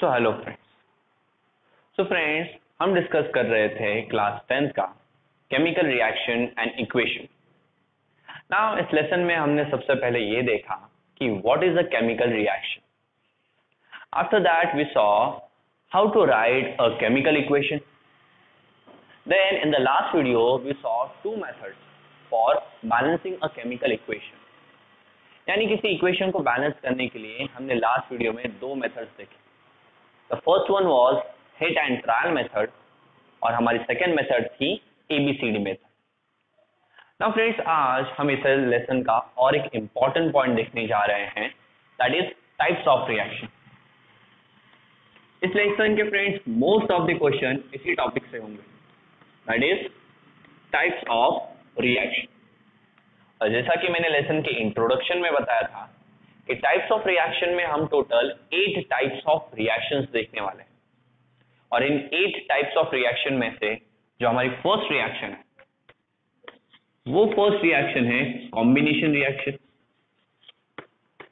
सो hello friends, हम discuss कर रहे थे क्लास 10th का chemical reaction and equation. Now इस लेसन में हमने सबसे पहले ये देखा कि what is a chemical reaction. After that we saw how to write a chemical equation. Then in the last video we saw two methods for balancing a chemical equation. यानी किसी इक्वेशन को बैलेंस करने के लिए हमने last video में दो methods देखे। The first one was hit and trial method और हमारी सेकेंड मेथड थी ABCD मेथड। नाउ फ्रेंड्स, आज हम इस लेसन का और एक इंपॉर्टेंट पॉइंट देखने जा रहे हैं, that is types of reaction. इस लेसन के friends most of the question इसी टॉपिक से होंगे, that is types of reaction. और जैसा कि मैंने लेसन के इंट्रोडक्शन में बताया था कि टाइप्स ऑफ रिएक्शन में हम टोटल 8 टाइप्स ऑफ रिएक्शंस देखने वाले हैं। और इन 8 टाइप्स ऑफ रिएक्शन में से जो हमारी फर्स्ट रिएक्शन है, वो फर्स्ट रिएक्शन है कॉम्बिनेशन रिएक्शन।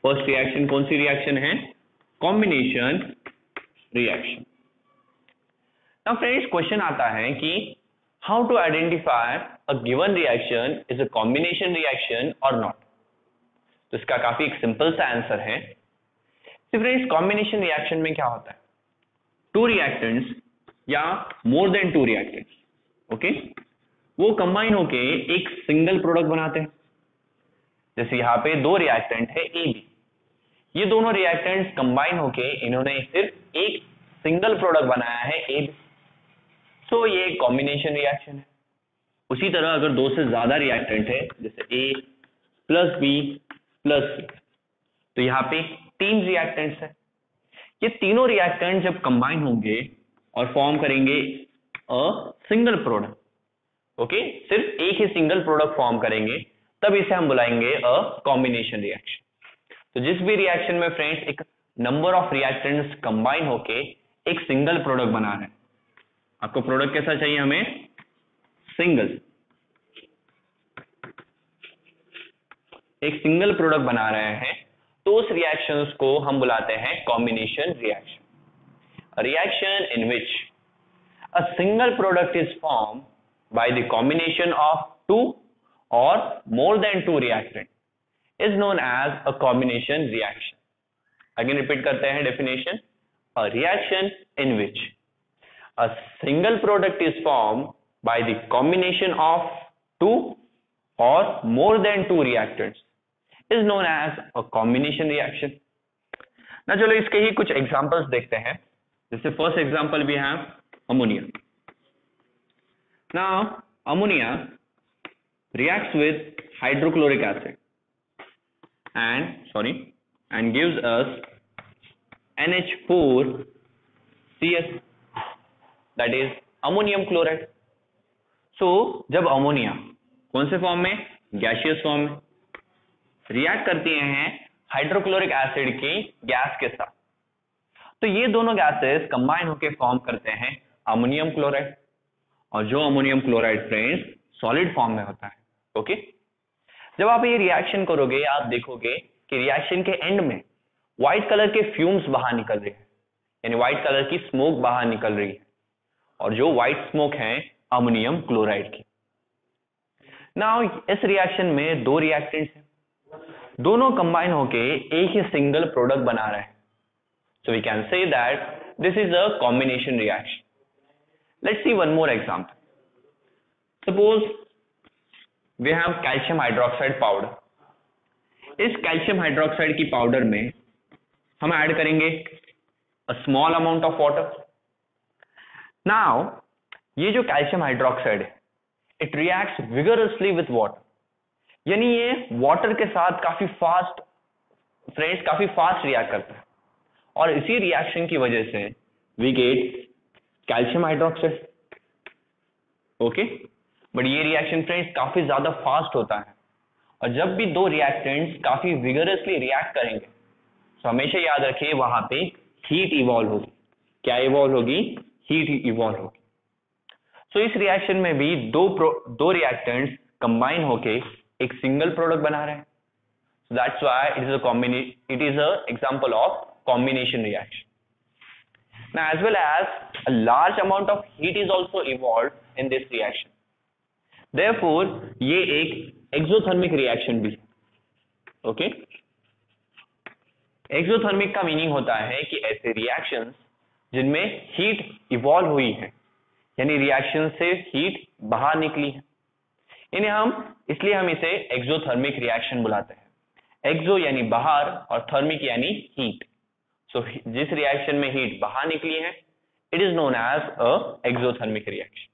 फर्स्ट रिएक्शन कौन सी रिएक्शन है? Combination reaction. Now friends, question आता है कि how to identify a given reaction is a combination reaction और नॉट। तो इसका काफी एक सिंपल सा आंसर है। फ्रेंड्स, कॉम्बिनेशन रिएक्शन में क्या होता है? टू रिएक्टेंट्स या मोर देन टू रिएक्टेंट्स, ओके, वो कंबाइन होके एक सिंगल प्रोडक्ट बनाते हैं। जैसे यहाँ पे दो रिएक्टेंट है ए बी, ये दोनों रिएक्टेंट्स कंबाइन होके इन्होंने सिर्फ एक सिंगल प्रोडक्ट बनाया है ए बी। सो ये कॉम्बिनेशन रिएक्शन है। उसी तरह अगर दो से ज्यादा रिएक्टेंट है, जैसे ए प्लस बी प्लस सी, तो यहाँ पे 3 रिएक्टेंट्स है। ये तीनों रिएक्टेंट जब कंबाइन होंगे और फॉर्म करेंगे अ सिंगल प्रोडक्ट, ओके, सिर्फ एक ही सिंगल प्रोडक्ट फॉर्म करेंगे, तब इसे हम बुलाएंगे अ कॉम्बिनेशन रिएक्शन। तो जिस भी रिएक्शन में फ्रेंड्स एक नंबर ऑफ रिएक्टेंट्स कंबाइन होके एक सिंगल प्रोडक्ट बना रहे हैं, आपको प्रोडक्ट कैसा चाहिए? हमें सिंगल, एक सिंगल प्रोडक्ट बना रहे हैं, तो उस रिएक्शंस को हम बुलाते हैं combination reaction. Reaction in which a single product is form by the combination of two और more than two reactant is known as a combination reaction. Again repeat करते हैं definition. A reaction in which a single product is form by the combination of two और more than two reactants is known as a combination reaction. ना चलो इसके ही कुछ examples देखते हैं। जैसे फर्स्ट एग्जांपल भी है ammonia. Now ammonia reacts with hydrochloric acid and gives us NH4CS, that is ammonium chloride. So जब अमोनिया कौन से फॉर्म में? गैसियस फॉर्म में रिएक्ट करती हैं हाइड्रोक्लोरिक एसिड की गैस के साथ, तो ये दोनों गैसेस कंबाइन होकर फॉर्म करते हैं अमोनियम क्लोराइड। और जो ammonium chloride friends solid form में होता है, ओके। जब आप ये रिएक्शन करोगे, आप देखोगे कि रिएक्शन के एंड में व्हाइट कलर के फ्यूम्स बाहर निकल रहे हैं, यानी व्हाइट कलर की स्मोक बाहर निकल रही है, और जो व्हाइट स्मोक है अमोनियम क्लोराइड की। नाउ इस रिएक्शन में दो रिएक्टेंट्स हैं, दोनों कंबाइन होके एक ही सिंगल प्रोडक्ट बना रहे हैं। So we can say that this is a combination reaction. Let's see one more example. Suppose we have calcium hydroxide powder. इस कैल्शियम हाइड्रोक्साइड की पाउडर में हम ऐड करेंगे a small amount of water. Now ये जो calcium hydroxide है, it reacts vigorously with water, यानी ये वाटर के साथ काफी फास्ट रिएक्ट करता है, और इसी रिएक्शन की वजह से we get calcium hydroxide, okay. But ये रिएक्शन फ्रेंड्स काफी ज्यादा फास्ट होता है, और जब भी दो रिएक्टेंट्स काफी विगरसली रिएक्ट करेंगे, तो हमेशा याद रखिए वहां पे हीट इवॉल्व होगी। क्या इवॉल्व होगी? हीट इवॉल्व होगी। सो इस रिएक्शन में भी दो रिएक्टेंट्स कंबाइन होके एक सिंगल प्रोडक्ट बना रहे हैं। That's why it is a example of combination reaction. Now, as well as a large amount of heat is also evolved in this reaction. Therefore, ये एक exothermic reaction भी है. Okay? Exothermic का meaning होता है कि ऐसे रिएक्शंस जिनमें हीट इवॉल्व हुई है, यानी रिएक्शन से हीट बाहर निकली है, इसलिए हम इसे एक्सोथर्मिक रिएक्शन बुलाते हैं. एक्सो यानी बाहर और थर्मिक यानी हीट. सो जिस रिएक्शन में हीट बाहर निकली है, it is known as a exothermic reaction.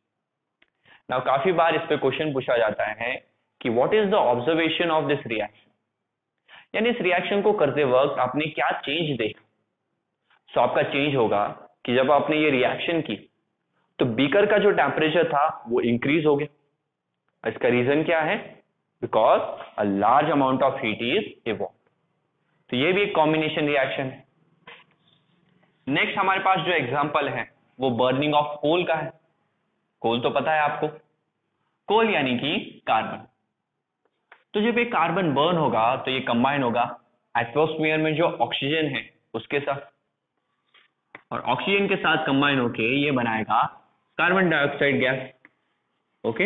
Now काफी बार इस पे क्वेश्चन पूछा जाता है कि what is the observation of this reaction, यानी इस रिएक्शन को करते वक्त आपने क्या चेंज देखा. सो आपका चेंज होगा कि जब आपने ये रिएक्शन की तो बीकर का जो टेम्परेचर था वो इंक्रीज हो गया. इसका रीजन क्या है? Because a large amount of heat is evolve. तो ये भी एक कॉम्बिनेशन रिएक्शन है. नेक्स्ट हमारे पास जो एग्जांपल है वो बर्निंग ऑफ कोल का है. कोल तो पता है आपको, कोल यानी कि कार्बन. तो जब ये कार्बन बर्न होगा तो ये कंबाइन होगा एटमॉस्फेयर में जो ऑक्सीजन है उसके साथ, और ऑक्सीजन के साथ कंबाइन होके ये बनाएगा carbon dioxide gas. Okay,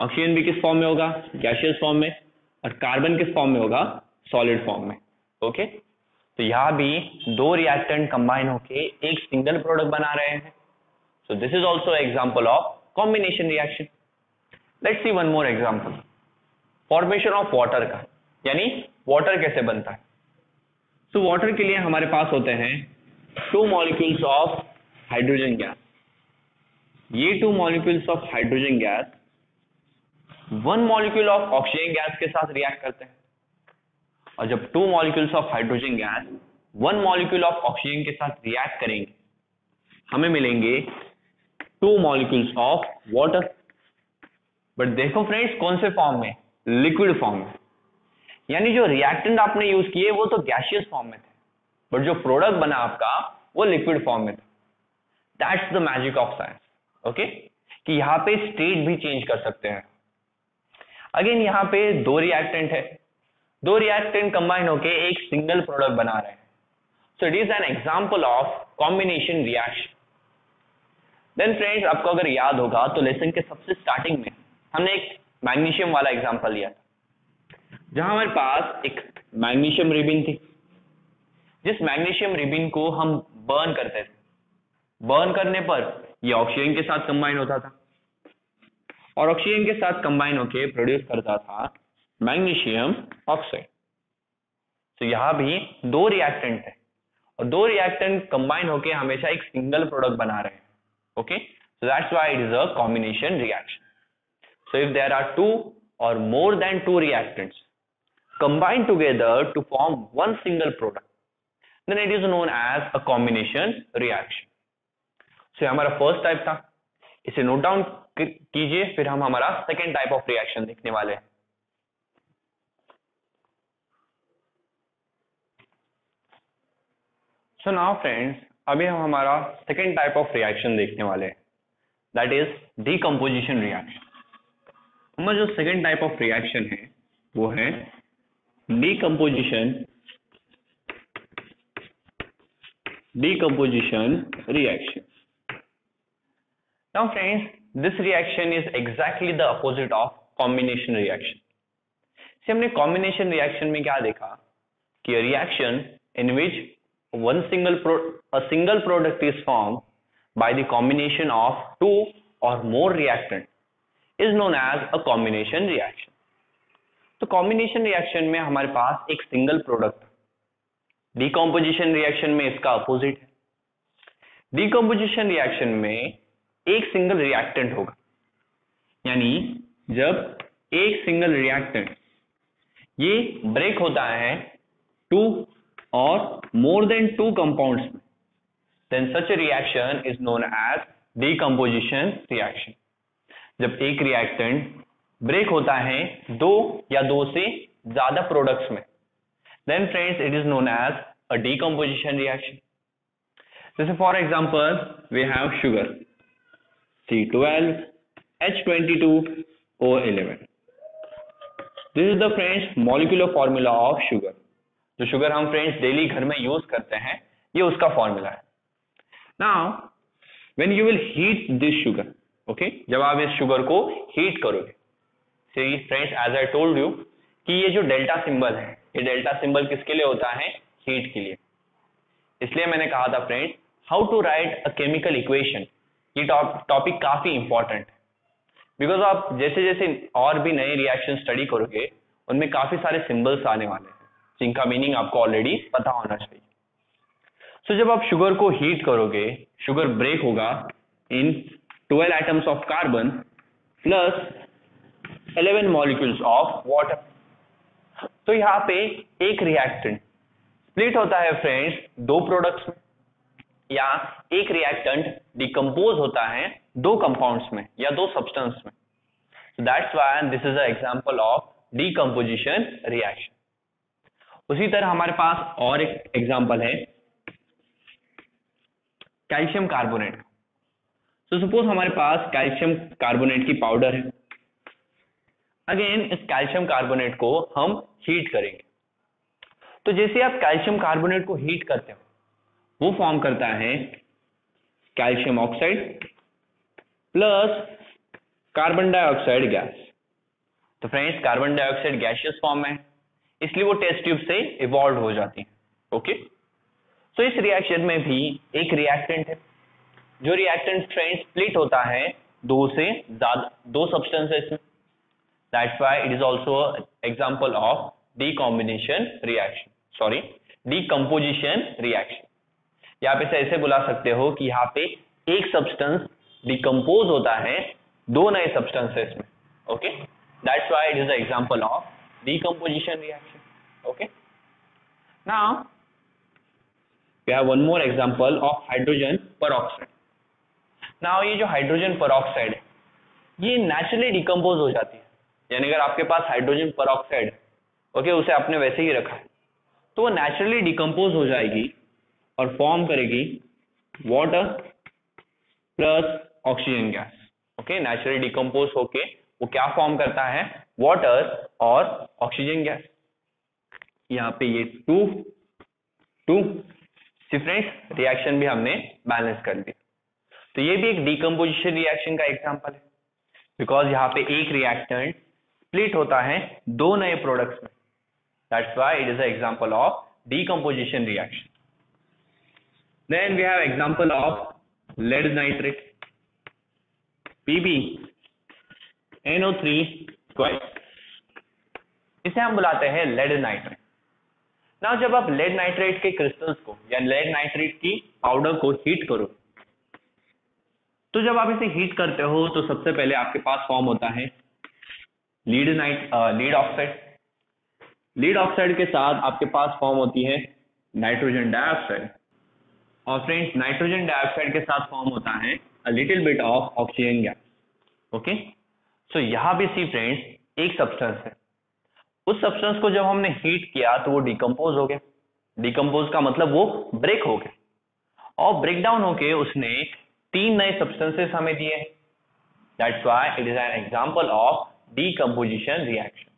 oxygen भी किस फॉर्म में होगा? गैसियस फॉर्म में, और कार्बन किस फॉर्म में होगा? सॉलिड फॉर्म में. ओके, तो यहां भी दो रिएक्टेंट कंबाइन होके एक सिंगल प्रोडक्ट बना रहे हैं. So this is also example of combination reaction. Let's see one more example. Formation of water का, यानी वाटर कैसे बनता है. सो वाटर के लिए हमारे पास होते हैं two molecules of hydrogen gas. ये two molecules of hydrogen gas one molecule of oxygen gas के साथ रिएक्ट करते हैं. और जब two molecules of hydrogen gas one molecule of oxygen के साथ रिएक्ट करेंगे, हमें मिलेंगे two molecules of water. But देखो फ्रेंड्स, कौन से फॉर्म में? लिक्विड फॉर्म में. यानी जो रिएक्टेंट आपने यूज किए वो तो गैसियस फॉर्म में थे, बट जो प्रोडक्ट बना आपका वो लिक्विड फॉर्म में था. That's the magic of science. Okay, कि यहाँ पे स्टेट भी चेंज कर सकते हैं. अगेन यहाँ पे दो रिएक्टेंट है, दो रिएक्टेंट कंबाइन होके एक सिंगल प्रोडक्ट बना रहे हैं. So it is an example of combination reaction. Then friends, आपको अगर याद होगा तो लेसन के सबसे स्टार्टिंग में हमने एक मैग्नीशियम वाला एग्जांपल लिया था, जहां हमारे पास एक मैग्नीशियम रिबिन थी. जिस मैग्नीशियम रिबिन को हम बर्न करते थे, बर्न करने पर ये ऑक्सीजन के साथ कंबाइन होता था, और ऑक्सीजन के साथ कंबाइन होके प्रोड्यूस करता था मैग्नीशियम ऑक्साइड. तो यहां भी दो रिएक्टेंट है, और दो रिएक्टेंट कंबाइन होके हमेशा एक सिंगल प्रोडक्ट बना रहे हैं. Okay, so that's why it is a combination reaction. So if there are two or more than two reactants combined together to form one single product, then it is known as a combination reaction. So हमारा first type था, इसे note down कीजिए, फिर हम हमारा second type of reaction देखने वाले हैं. So now friends, अभी हम हमारा सेकेंड टाइप ऑफ रिएक्शन देखने वाले हैं, दैट इज डीकम्पोजिशन रिएक्शन. हमारा जो सेकेंड टाइप ऑफ रिएक्शन है वो है decomposition reaction. Now friends, this reaction is exactly the opposite of combination reaction. हमने कॉम्बिनेशन रिएक्शन में क्या देखा कि reaction in which a single product is formed by the combination of two or more reactants is known as a combination reaction. तो combination reaction में हमारे पास एक single product. Decomposition reaction में इसका अपोजिट है. डीकम्पोजिशन रिएक्शन में एक single reactant होगा, यानी जब एक सिंगल रिएक्टेंट ये ब्रेक होता है टू और मोर देन टू कंपाउंड्स में, then such a reaction is known as decomposition reaction. जब एक रिएक्टेंट ब्रेक होता है दो या दो से ज्यादा प्रोडक्ट्स में, then friends it is known as a decomposition reaction. जैसे for example we have sugar C12H22O11. This is the friends molecular formula of sugar. जो शुगर हम फ्रेंड्स डेली घर में यूज करते हैं, ये उसका फॉर्मूला है. Now when you will heat this sugar, okay, जब आप इस शुगर को हीट करोगे, see friends as I told you कि ये जो डेल्टा सिंबल है, ये डेल्टा सिंबल किसके लिए होता है? हीट के लिए। इसलिए मैंने कहा था friends, how to write a chemical equation, ये टॉपिक काफी इंपॉर्टेंट है, बिकॉज आप जैसे जैसे और भी नए रिएक्शन स्टडी करोगे उनमें काफी सारे सिंबल्स आने वाले हैं जिनका मीनिंग आपको ऑलरेडी पता होना चाहिए। सो जब आप शुगर को हीट करोगे, शुगर ब्रेक होगा इन 12 atoms of carbon plus 11 molecules of water. तो यहाँ पे एक रिएक्टेंट स्प्लिट होता है फ्रेंड्स दो प्रोडक्ट्स में, या एक रिएक्टेंट डिकम्पोज होता है दो कंपाउंड्स में या दो सब्सटेंस में। So that's why this is an example of decomposition reaction. उसी तरह हमारे पास और एक एग्जांपल है कैल्शियम कार्बोनेट। तो सपोज हमारे पास कैल्शियम कार्बोनेट की पाउडर है। अगेन इस कैल्शियम कार्बोनेट को हम हीट करेंगे। तो जैसे आप कैल्शियम कार्बोनेट को हीट करते हो, वो फॉर्म करता है calcium oxide plus carbon dioxide gas. तो friends carbon dioxide gaseous form में, इसलिए वो टेस्ट ट्यूब से इवॉल्व हो जाती है। ओके, तो इस रिएक्शन में भी एक रिएक्टेंट है, जो रिएक्टेंट फ्रेंड्स स्प्लिट होता है दो से ज्यादा दो सब्सटेंसेस में। That's why it is also example of decombination reaction, sorry decomposition reaction. या आप इसे ऐसे बुला सकते हो कि यहाँ पे एक सब्सटेंस डिकम्पोज होता है दो नए सब्सटेंसेस में। Okay, that's why it is the example of decomposition reaction. Okay, now we have one more example of hydrogen peroxide. Now ये जो हाइड्रोजन पेरोक्साइड है ये नेचुरली डिकम्पोज हो जाती है, यानी अगर आपके पास हाइड्रोजन पेरोक्साइड ओके उसे आपने वैसे ही रखा है तो वो नेचुरली डिकम्पोज हो जाएगी और फॉर्म करेगी water plus oxygen gas. Okay, naturally decompose होके वो क्या फॉर्म करता है? वाटर और ऑक्सीजन गैस। यहाँ पे ये टू फ्रेंड्स रिएक्शन भी हमने बैलेंस कर दिया। तो ये भी एक डीकम्पोजिशन रिएक्शन का एग्जांपल है, बिकॉज यहाँ पे एक रिएक्टेंट स्प्लिट होता है दो नए प्रोडक्ट्स में। That's why it is a example of decomposition reaction. Then we have example of lead nitrate, PbNO3 twice. इसे हम बुलाते हैं लेड नाइट्रेट। ना जब आप लेड नाइट्रेट के क्रिस्टल्स को या लेड नाइट्रेट की पाउडर को हीट करो, तो जब आप इसे हीट करते हो तो सबसे पहले आपके पास फॉर्म होता है लीड ऑक्साइड। लीड ऑक्साइड के साथ आपके पास फॉर्म होती है नाइट्रोजन डाइऑक्साइड, और फ्रेंड्स नाइट्रोजन डाइऑक्साइड के साथ फॉर्म होता है a little bit of oxygen gas. Okay, so यहाँ भी सी फ्रेंड्स एक सब्सटेंस है, उस सब्सटेंस को जब हमने हीट किया तो वो डिकम्पोज हो गया। डिकम्पोज का मतलब वो ब्रेक हो गया, और ब्रेक डाउन होके उसने तीन नए सब्सटेंसेस हमें दिए हैं। That's why it is an example of decomposition reaction.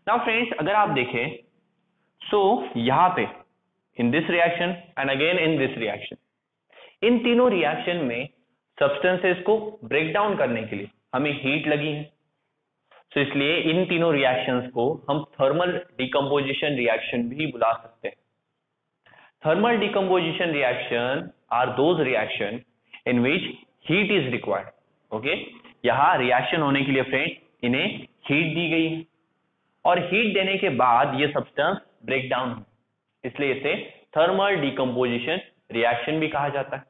Now friends अगर आप देखें सो यहाँ पे in this reaction and again in this reaction, इन तीनों रिएक्शन में सब्सटेंसेस को ब्रेक डाउन करने के लिए हमें हीट लगी है। तो इसलिए इन तीनों रिएक्शंस को हम थर्मल डिकम्पोजिशन रिएक्शन भी बुला सकते हैं। Thermal decomposition reaction are those reaction in which heat is required. Okay, यहाँ रिएक्शन होने के लिए फ्रेंड इन्हें हीट दी गई है, और हीट देने के बाद ये सब्सटेंस ब्रेक डाउन हो, इसलिए इसे थर्मल डिकम्पोजिशन रिएक्शन भी कहा जाता है।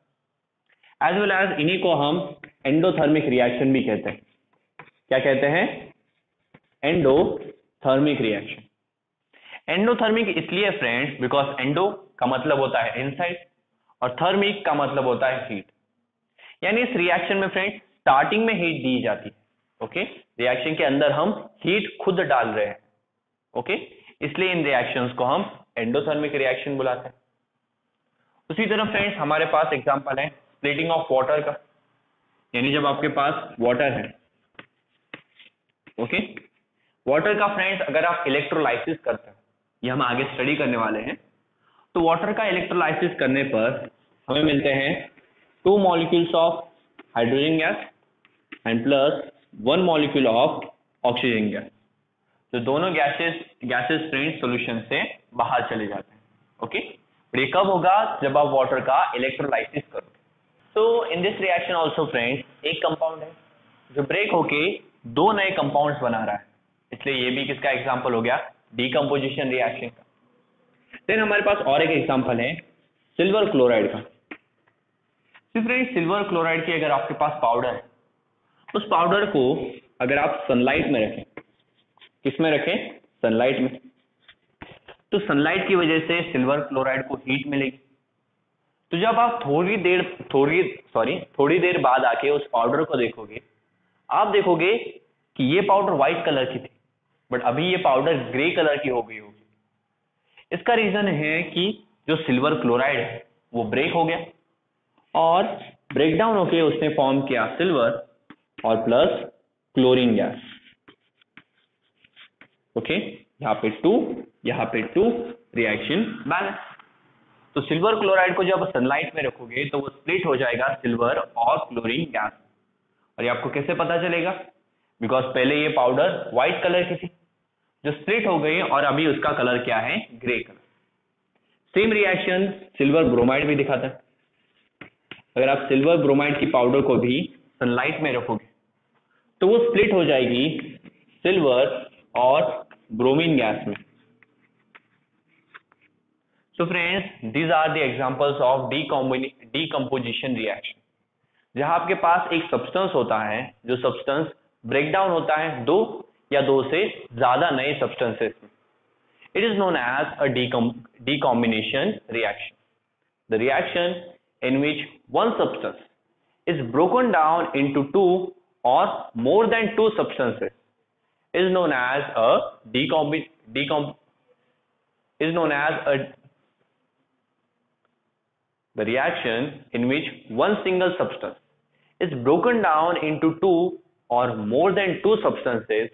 एज वेल एज इन्हीं को हम एंडोथर्मिक रिएक्शन भी कहते हैं। क्या कहते हैं? Endothermic reaction. एंडोथर्मिक इसलिए फ्रेंड्स बिकॉज एंडो का मतलब होता है इनसाइड और थर्मिक का मतलब होता है हीट, यानी इस रिएक्शन में फ्रेंड्स स्टार्टिंग में हीट दी जाती है। ओके, रिएक्शन के अंदर हम हीट खुद डाल रहे हैं। ओके, इसलिए इन रिएक्शंस को हम एंडोथर्मिक रिएक्शन बुलाते हैं। उसी तरह फ्रेंड्स हमारे पास एग्जांपल है स्प्लिटिंग ऑफ वाटर का, यानी जब आपके पास वाटर है। ओके, वाटर का फ्रेंड्स अगर आप इलेक्ट्रोलाइसिस करते हैं, ये हम आगे स्टडी करने वाले हैं, तो वाटर का इलेक्ट्रोलाइसिस करने पर हमें मिलते हैं 2 molecules of hydrogen gas and plus 1 molecule of oxygen gas. तो दोनों गैसेस फ्रेंड्स सॉल्यूशन से बाहर चले जाते हैं। ओके, ये कब होगा? जब आप वाटर का इलेक्ट्रोलाइसिस करोगे। So in this reaction also friends एक कंपाउंड है जो ब्रेक होके 2 नए कंपाउंड्स बना रहा है, इसलिए ये भी किसका एग्जांपल हो गया? डीकंपोजिशन रिएक्शन का। देन हमारे पास और एक एग्जांपल है सिल्वर क्लोराइड का। फ्रेंड्स सिल्वर क्लोराइड की अगर आपके पास पाउडर है, उस पाउडर को अगर आप सनलाइट में रखें, किसमें रखें? सनलाइट में, तो सनलाइट की वजह से सिल्वर क्लोराइड को हीट मिलेगी। तो जब आप थोड़ी देर बाद आके उस पाउडर को देखोगे, आप देखोगे कि ये पाउडर व्हाइट कलर की थी, बट अभी ये पाउडर ग्रे कलर की हो गई होगी। इसका रीजन है कि जो सिल्वर क्लोराइड है वो ब्रेक हो गया और ब्रेकडाउन होके उसने फॉर्म किया सिल्वर और प्लस क्लोरीन गैस। ओके, यहाँ पे 2, यहाँ पे 2, रिएक्शन बैलेंस। तो सिल्वर क्लोराइड को जब सनलाइट में रखोगे तो वो स्प्लिट हो जाएगा सिल्वर और क्लोरीन गैस। और ये आपको कैसे पता चलेगा? बिकॉज पहले ये पाउडर व्हाइट कलर की थी जो स्प्लिट हो गई और अभी उसका कलर क्या है? Grey colour. Same reaction silver bromide भी दिखाता है। अगर आप सिल्वर ब्रोमाइड की पाउडर को भी सनलाइट में रखोगे तो वो स्प्लिट हो जाएगी सिल्वर और ब्रोमीन गैस में। So friends, these are the examples of decomposition reaction, जहां आपके पास एक सब्सटेंस होता है जो सब्सटेंस ब्रेकडाउन होता है 2 या 2 से ज्यादा नए सब्सटेंसेस में। It is known as a decombination reaction. The reaction in which one substance is broken down into 2 or more than 2 substances is known as a the reaction in which one single substance is broken down into 2 or more than 2 substances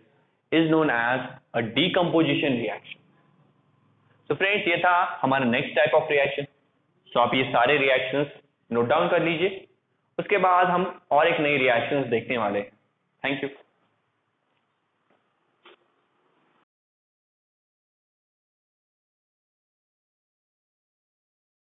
is known as a decomposition reaction. So friends, ये था हमारा next type of reaction. सो आप ये सारे reactions note down कर लीजिए, उसके बाद हम और एक नई रिएक्शंस देखने वाले हैं। Thank you.